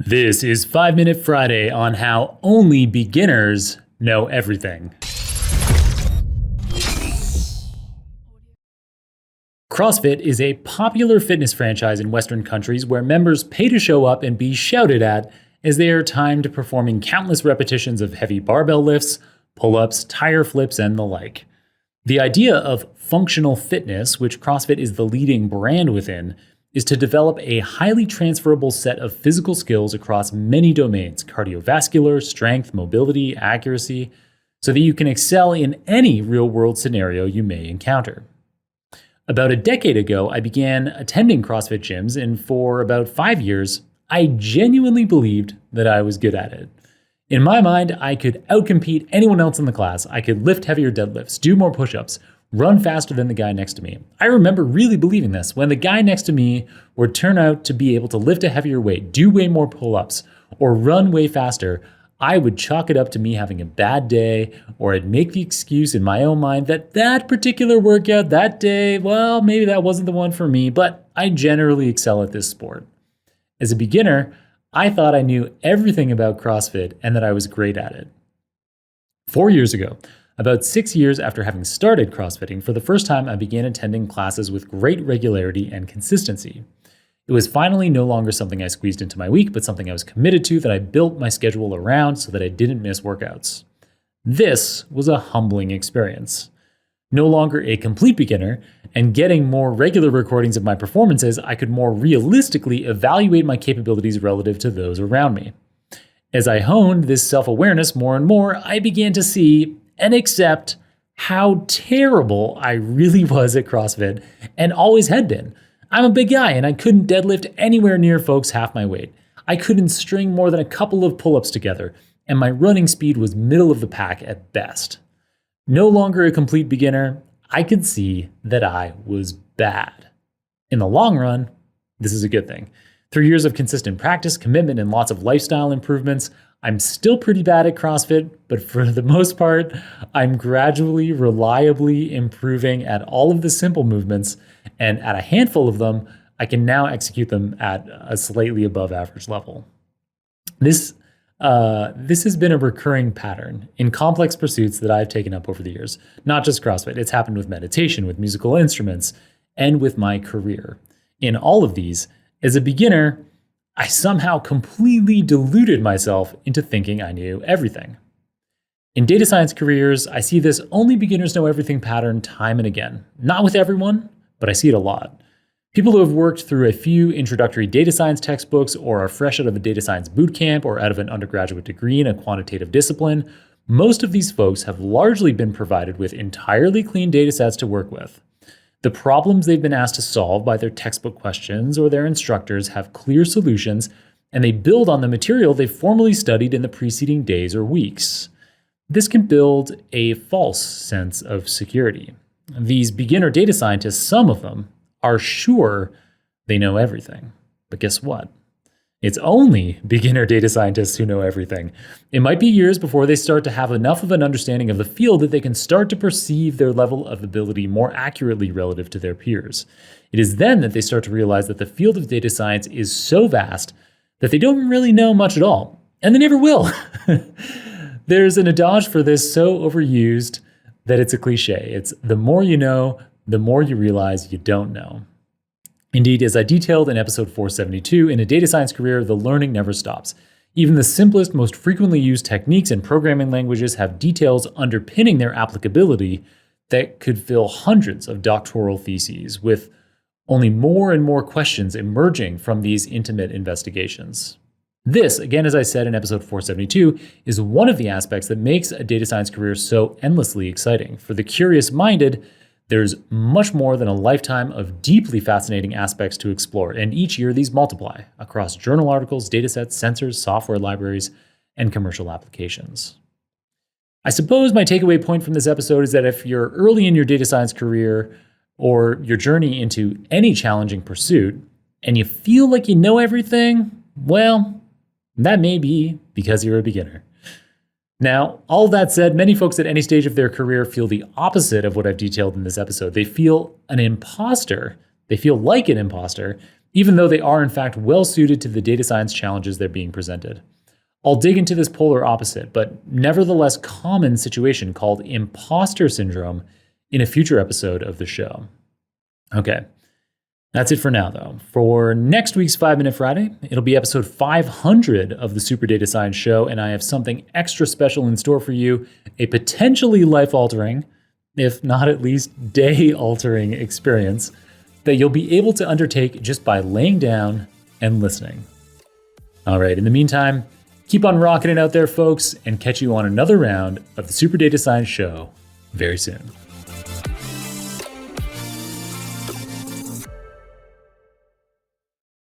This is 5 Minute Friday on how only beginners know everything. CrossFit is a popular fitness franchise in Western countries where members pay to show up and be shouted at as they are timed performing countless repetitions of heavy barbell lifts, pull-ups, tire flips, and the like. The idea of functional fitness, which CrossFit is the leading brand within, is to develop a highly transferable set of physical skills across many domains: cardiovascular, strength, mobility, accuracy, so that you can excel in any real-world scenario you may encounter. About a decade ago, I began attending CrossFit gyms, and for about 5 years, I genuinely believed that I was good at it. In my mind, I could outcompete anyone else in the class. I could lift heavier deadlifts, do more push-ups, run faster than the guy next to me. I remember really believing this when the guy next to me would turn out to be able to lift a heavier weight, do way more pull-ups, or run way faster. I would chalk it up to me having a bad day, or I'd make the excuse in my own mind that particular workout that day, well, maybe that wasn't the one for me, but I generally excel at this sport. As a beginner, I thought I knew everything about CrossFit and that I was great at it. 4 years ago, about 6 years after having started CrossFitting, for the first time I began attending classes with great regularity and consistency. It was finally no longer something I squeezed into my week, but something I was committed to, that I built my schedule around so that I didn't miss workouts. This was a humbling experience. No longer a complete beginner, and getting more regular recordings of my performances, I could more realistically evaluate my capabilities relative to those around me. As I honed this self-awareness more and more, I began to see and accept how terrible I really was at CrossFit and always had been. I'm a big guy and I couldn't deadlift anywhere near folks half my weight. I couldn't string more than a couple of pull-ups together, and my running speed was middle of the pack at best. No longer a complete beginner, I could see that I was bad. In the long run, this is a good thing. Through years of consistent practice, commitment, and lots of lifestyle improvements, I'm still pretty bad at CrossFit, but for the most part, I'm gradually, reliably improving at all of the simple movements, and at a handful of them, I can now execute them at a slightly above average level. This has been a recurring pattern in complex pursuits that I've taken up over the years. Not just CrossFit, it's happened with meditation, with musical instruments, and with my career. In all of these, as a beginner, I somehow completely deluded myself into thinking I knew everything. In data science careers, I see this only beginners know everything pattern time and again. Not with everyone, but I see it a lot. People who have worked through a few introductory data science textbooks, or are fresh out of a data science boot camp, or out of an undergraduate degree in a quantitative discipline, most of these folks have largely been provided with entirely clean data sets to work with. The problems they've been asked to solve by their textbook questions or their instructors have clear solutions, and they build on the material they've formally studied in the preceding days or weeks. This can build a false sense of security. These beginner data scientists, some of them, are sure they know everything. But guess what? It's only beginner data scientists who know everything. It might be years before they start to have enough of an understanding of the field that they can start to perceive their level of ability more accurately relative to their peers. It is then that they start to realize that the field of data science is so vast that they don't really know much at all, and they never will. There's an adage for this so overused that it's a cliche. It's the more you know, the more you realize you don't know. Indeed, as I detailed in episode 472, in a data science career, the learning never stops. Even the simplest, most frequently used techniques and programming languages have details underpinning their applicability that could fill hundreds of doctoral theses, with only more and more questions emerging from these intimate investigations. This, again, as I said in episode 472, is one of the aspects that makes a data science career so endlessly exciting. For the curious-minded, there's much more than a lifetime of deeply fascinating aspects to explore, and each year these multiply across journal articles, datasets, sensors, software libraries, and commercial applications. I suppose my takeaway point from this episode is that if you're early in your data science career or your journey into any challenging pursuit, and you feel like you know everything, well, that may be because you're a beginner. Now, all that said, many folks at any stage of their career feel the opposite of what I've detailed in this episode. They feel an imposter. They feel like an imposter even though they are in fact well suited to the data science challenges they're being presented. I'll dig into this polar opposite, but nevertheless common situation called imposter syndrome in a future episode of the show. Okay, that's it for now though. For next week's 5 Minute Friday, it'll be episode 500 of the Super Data Science Show, and I have something extra special in store for you, a potentially life-altering, if not at least day-altering experience that you'll be able to undertake just by laying down and listening. All right, in the meantime, keep on rocking it out there, folks, and catch you on another round of the Super Data Science Show very soon.